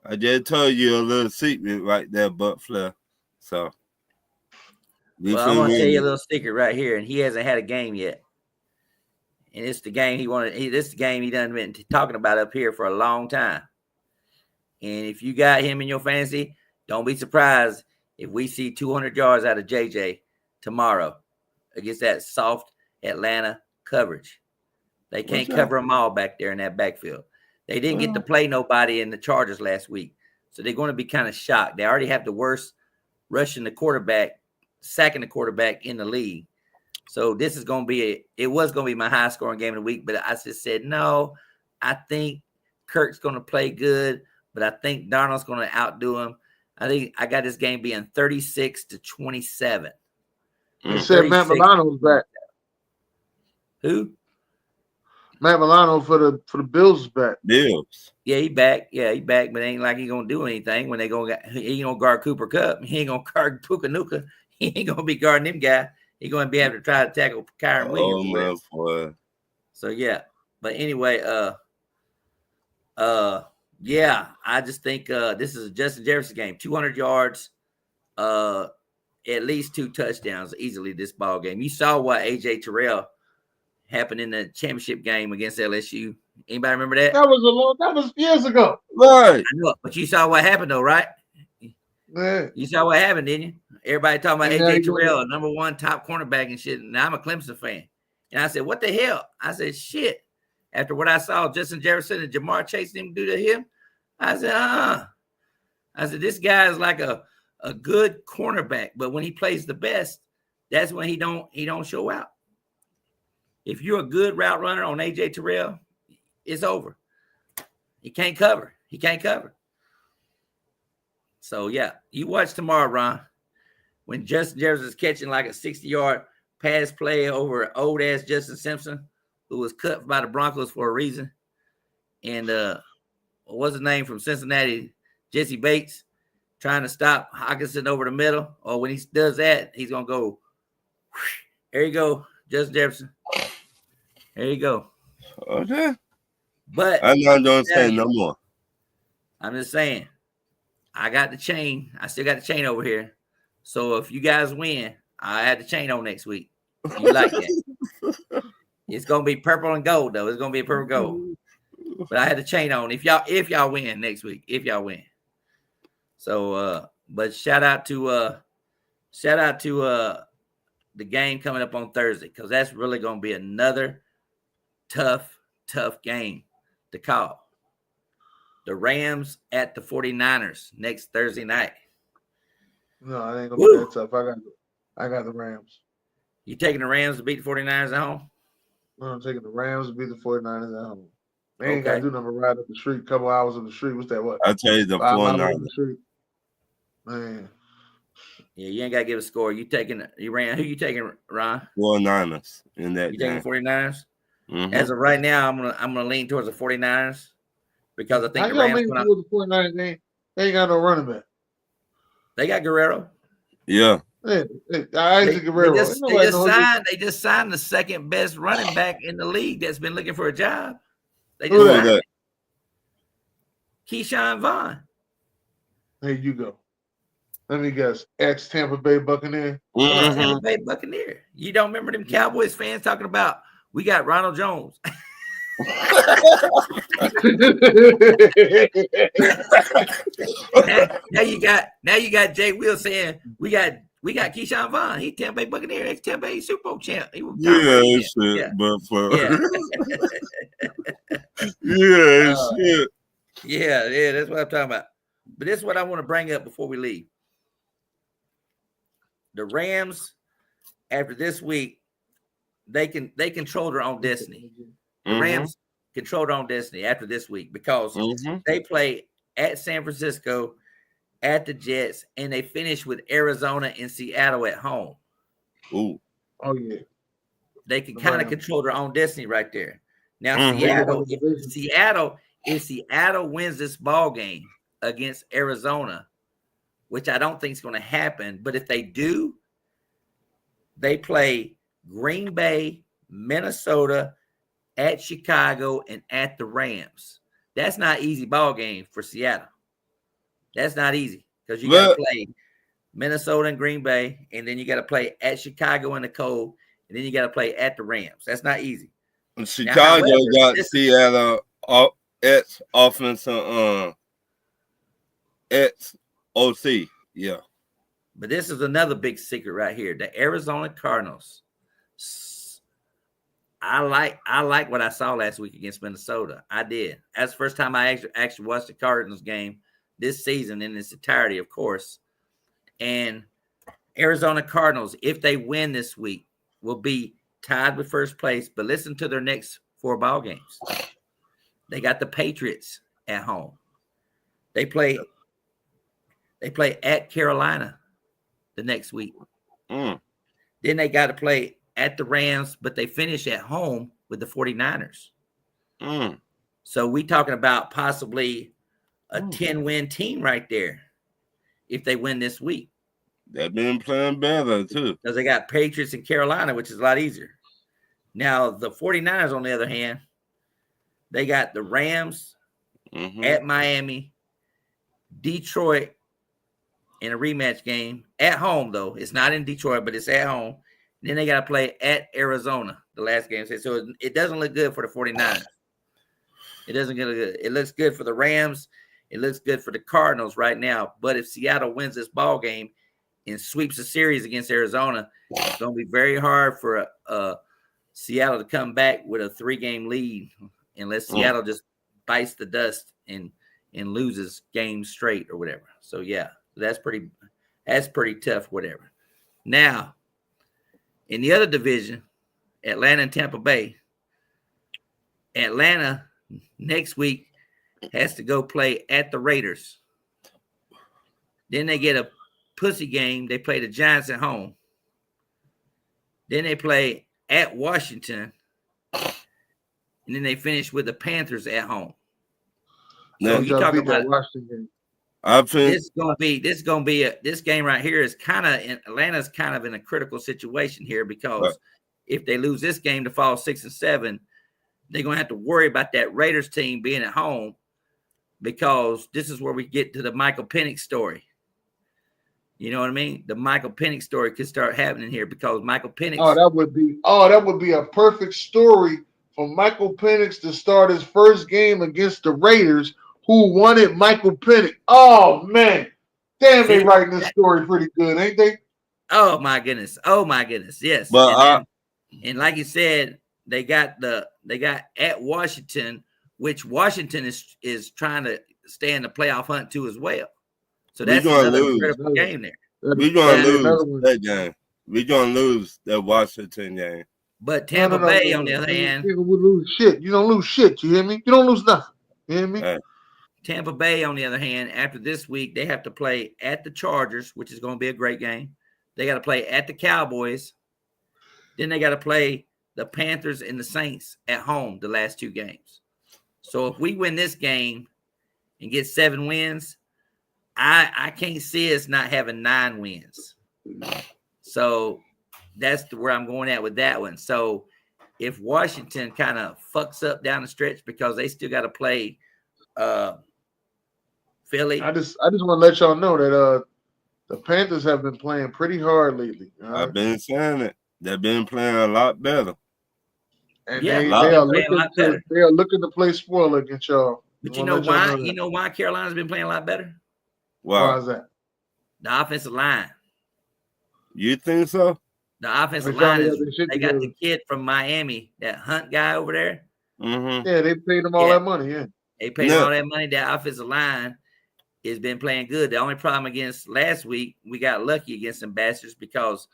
I just told you a little secret right there, Buck Flair. So I'm gonna tell you a little secret right here, and he hasn't had a game yet. And it's the game he wanted. This is the game he done been talking about up here for a long time. And if you got him in your fantasy, don't be surprised if we see 200 yards out of JJ tomorrow against that soft Atlanta coverage. They can't cover them all back there in that backfield. They didn't get to play nobody in the Chargers last week, so they're going to be kind of shocked. They already have the worst rushing the quarterback, sacking the quarterback in the league. So this is going to be it was going to be my high scoring game of the week, but I just said, no, I think Kirk's going to play good, but I think Darnold's going to outdo him. I think I got this game being 36-27. You said Matt Milano's back. Who? Matt Milano for the Bills is back. Bills. Yeah, he back. He back, but it ain't like he gonna do anything when he gonna guard Cooper Kupp. He ain't gonna guard Puka Nuka. He ain't gonna be guarding them guy. He gonna be able to try to tackle Kyron Williams. Boy. So yeah. But anyway, yeah, I just think this is a Justin Jefferson game. 200 yards, at least 2 touchdowns easily this ball game. You saw what AJ Terrell happened in the championship game against LSU. Anybody remember that? That was years ago. Right. I know, but you saw what happened though, right? Yeah. You saw what happened, didn't you? Everybody talking about AJ Terrell, a number 1 top cornerback and shit. And I'm a Clemson fan. And I said, what the hell? I said, shit. After what I saw Justin Jefferson and Jamar chasing him do to him, I said, I said, this guy is like a good cornerback, but when he plays the best, that's when he don't show out. If you're a good route runner on AJ Terrell, it's over. He can't cover. So, yeah, you watch tomorrow, Ron, when Justin Jefferson's catching like a 60-yard pass play over old-ass Justin Simpson, who was cut by the Broncos for a reason. And what's his name from Cincinnati? Jesse Bates, trying to stop Hawkinson over the middle. Or when he does that, he's going to go, there you go, Justin Jefferson. There you go. Okay. But I'm not going to say no more. I'm just saying, I got the chain. I still got the chain over here. So if you guys win, I had the chain on next week. You like that? It's gonna be purple and gold, though. It's gonna be purple gold. But I had the chain on. If y'all win next week, if y'all win. So but shout out to the game coming up on Thursday, because that's really gonna be another tough game to call. The Rams at the 49ers next Thursday night. No, it ain't gonna be that tough. I got the Rams. You taking the Rams to beat the 49ers at home? I'm taking the Rams to beat the 49ers at home. They ain't Okay. got to do nothing but ride up the street, couple hours up the street. What's that? What? I tell you the 5 miles up 49ers. the street. Man. Yeah, you ain't got to give a score. You ran. Who you taking, Ron? 49ers in that You game. taking 49ers? Mhm. As of right now, I'm gonna lean towards the 49ers because I think How the y'all Rams lean towards the 49ers? They ain't got no running back. they got Guerrero. Yeah. Isaac Guerrero. They just signed the second best running back in the league that's been looking for a job. They Who just is signed that? Keyshawn Vaughn. Here you go. Let me guess. Ex Tampa Bay Buccaneer. Mhm. Tampa Bay Buccaneer. You don't remember them Cowboys fans talking about we got Ronald Jones. now you got Jay Will saying we got Keyshawn Vaughn. He Tampa Bay Buccaneer, ex Tampa Bay Super Bowl champ. He was But for yeah. shit. Yeah, that's what I'm talking about. But this is what I want to bring up before we leave. The Rams, after this week, they control their own destiny. The Rams control their own destiny after this week because they play at San Francisco, at the Jets, and they finish with Arizona and Seattle at home. Ooh. Oh yeah. They can kind of control their own destiny right there. Now, if Seattle wins this ball game against Arizona, which I don't think is going to happen, but if they do, they play Green Bay, Minnesota, at Chicago, and at the Rams. That's not easy ball game for Seattle. That's not easy because you got to play Minnesota and Green Bay, and then you got to play at Chicago in the cold, and then you got to play at the Rams. That's not easy. Chicago got Seattle X offensive X OC. Yeah. But this is another big secret right here. The Arizona Cardinals. I like what I saw last week against Minnesota. I did. That's the first time I actually watched the Cardinals game this season in its entirety, of course. And Arizona Cardinals, if they win this week, will be tied with first place. But listen to their next 4 ball games. They got the Patriots at home. They play at Carolina the next week. Then they got to play at the Rams, but they finish at home with the 49ers. So we talking about possibly a 10-win team right there if they win this week. They've been playing better, too. Because they got Patriots and Carolina, which is a lot easier. Now, the 49ers, on the other hand, they got the Rams at Miami, Detroit in a rematch game. At home, though. It's not in Detroit, but it's at home. And then they got to play at Arizona the last game. So it doesn't look good for the 49ers. It doesn't look good. It looks good for the Rams. It looks good for the Cardinals right now. But if Seattle wins this ball game and sweeps a series against Arizona, it's going to be very hard for Seattle to come back with a 3-game lead unless Seattle just bites the dust and loses games straight or whatever. So yeah, that's pretty tough, whatever. Now, in the other division, Atlanta and Tampa Bay. Atlanta next week has to go play at the Raiders. Then they get a pussy game. They play the Giants at home. Then they play at Washington. And then they finish with the Panthers at home. So you talk about Washington. This game right here is kind of Atlanta's kind of in a critical situation here because if they lose this game to fall 6-7, they're gonna have to worry about that Raiders team being at home because this is where we get to the Michael Penix story. You know what I mean? The Michael Penix story could start happening here because Michael Penix. That would be a perfect story for Michael Penix to start his first game against the Raiders, who wanted Michael Penix. Oh man, damn! They writing this story pretty good, ain't they? Oh my goodness! Yes. But and like you said, they got at Washington, which Washington is trying to stay in the playoff hunt too as well. So that's another critical game there. We're gonna lose that game. We're gonna lose that Washington game. But Tampa Bay, on the other hand, we lose shit. You don't lose shit. You hear me? You don't lose nothing. You hear me? Hey. Tampa Bay, on the other hand, after this week, they have to play at the Chargers, which is going to be a great game. They got to play at the Cowboys. Then they got to play the Panthers and the Saints at home the last 2 games. So if we win this game and get 7 wins, I can't see us not having 9 wins. So that's where I'm going at with that one. So if Washington kind of fucks up down the stretch because they still got to play Philly. I just want to let y'all know that the Panthers have been playing pretty hard lately. Right? I've been saying it. They've been playing a lot better. And they are looking to play spoiler against y'all. But you know why? You know why Carolina's been playing a lot better? Why is that? The offensive line. You think so? The offensive line they got the kid from Miami, that Hunt guy over there. Mm-hmm. Yeah, they paid him all that money. Yeah, they paid him all that money. That offensive line has been playing good. The only problem against last week, we got lucky against some bastards because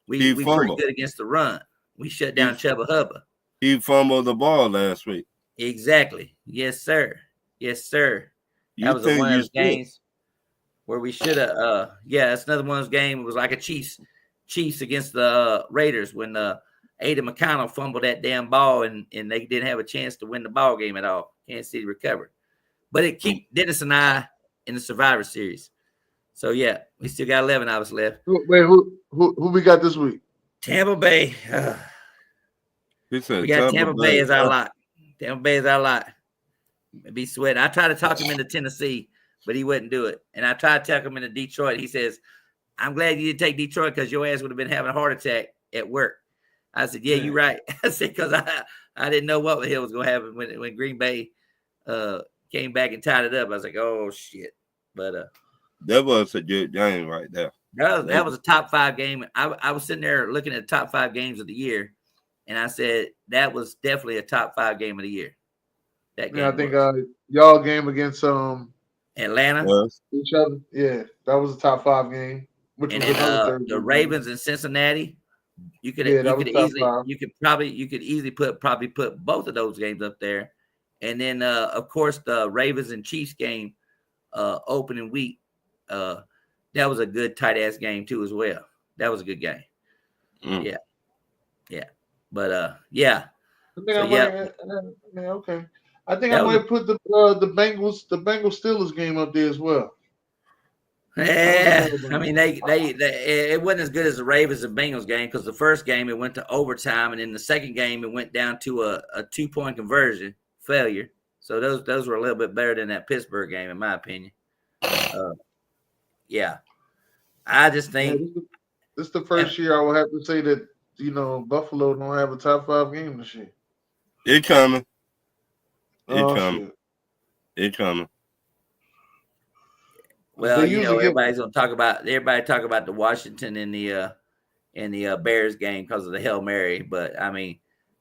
we pretty good against the run. We shut down Chuba Hubbard. He fumbled the ball last week. Exactly. Yes, sir. Yes, sir. That was one of those games where we should have. It's another one of those games. It was like a Chiefs against the Raiders when Aiden McConnell fumbled that damn ball and they didn't have a chance to win the ball game at all. Kansas City recovered, but it kept Dennis and I in the Survivor Series. So yeah, we still got 11 hours left. Wait, who we got this week? Tampa Bay. We got Tampa Bay as our lot. Tampa Bay is our lot. Be sweating. I tried to talk him into Tennessee, but he wouldn't do it. And I tried to talk him into Detroit. He says, "I'm glad you didn't take Detroit because your ass would have been having a heart attack at work." I said, "Yeah, you're right." I said, because I didn't know what the hell was going to happen when Green Bay came back and tied it up. I was like, "Oh shit!" But that was a good game right there. That was a top 5 game. I was sitting there looking at the top 5 games of the year, and I said that was definitely a top 5 game of the year. That game I think y'all game against Atlanta. Each other. Yeah, that was a top 5 game. Which and was then the Ravens in Cincinnati. You could easily put both of those games up there. And then of course the Ravens and Chiefs game opening week. That was a good tight ass game too as well. That was a good game. Yeah. But I think okay. I think I might put the Bengals Steelers game up there as well. Yeah, I mean they it wasn't as good as the Ravens and Bengals game because the first game it went to overtime and in the second game it went down to a 2-point conversion failure. So those were a little bit better than that Pittsburgh game in my opinion. I just think this is the first year I will have to say that Buffalo don't have a top 5 game this year. It coming. It coming. Well, everybody talk about the Washington and the Bears game because of the Hail Mary, but I mean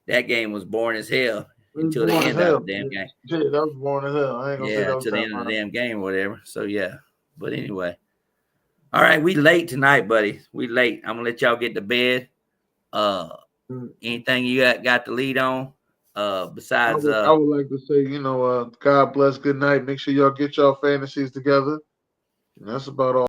that game was boring as hell until the end of the damn game. Yeah, that was boring as hell. I ain't gonna say that was until the end of the damn game or whatever. So yeah, but anyway, all right, we late tonight, buddy. We late. I'm gonna let y'all get to bed. Anything you got to lead on? Besides, I would like to say, God bless. Good night. Make sure y'all get y'all fantasies together. And that's about all.